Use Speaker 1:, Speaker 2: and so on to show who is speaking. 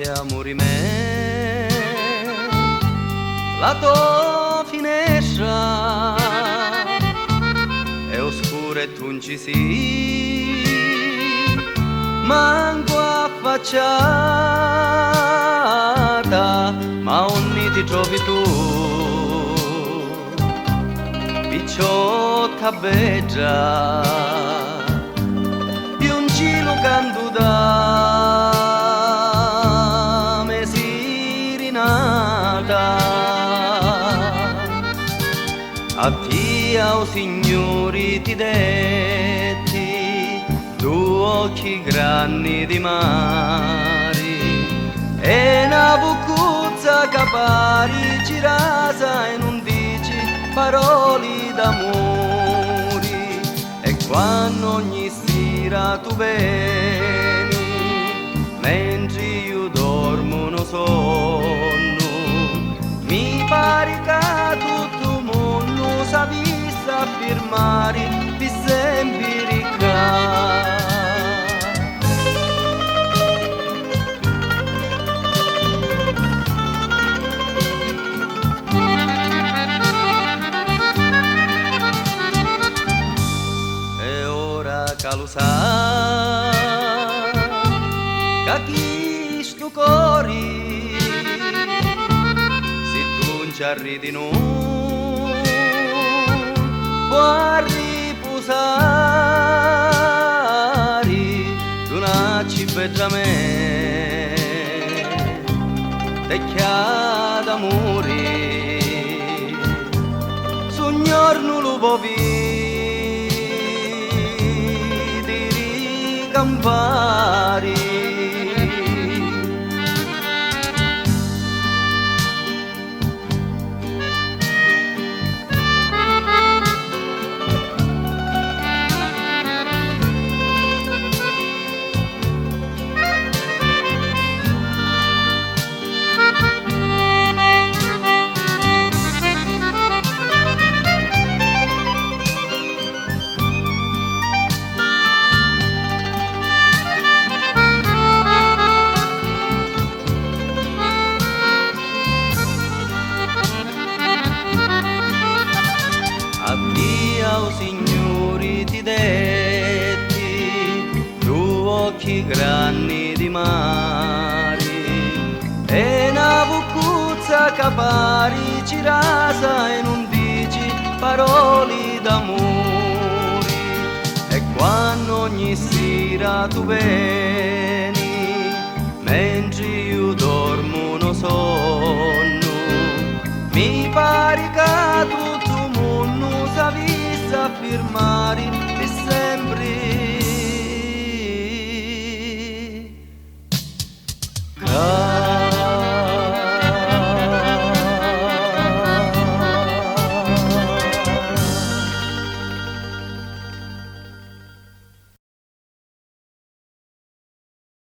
Speaker 1: notte amori me, la tua finestra è oscura e tu non ci sei, manco affacciata, ma ogni ti trovi tu, picciotta beggia, io un cielo canto da me si rinata, a Dio, o Signori, ti detti, due occhi grandi di mari, e una bucuzza che pari girasa e non dici parole d'amore, e quando ogni sera tu vieni, mentre io dormo non sonno, mi pare che tutto il mondo sapesse affermare di sempre ricca. Che lo sa, che chi sto cuore, se tu non ci arrivi non può riposare, tu non ci vedi a me, te chiama d'amore, signor non lo può campari. Addio Signori ti detti, due occhi grandi di mare, e una bucuzza che pari girasa e non dici parole d'amore, e quando ogni sera tu vieni, mentre io dormo non sonno, mi pare che tutto sapesse affermare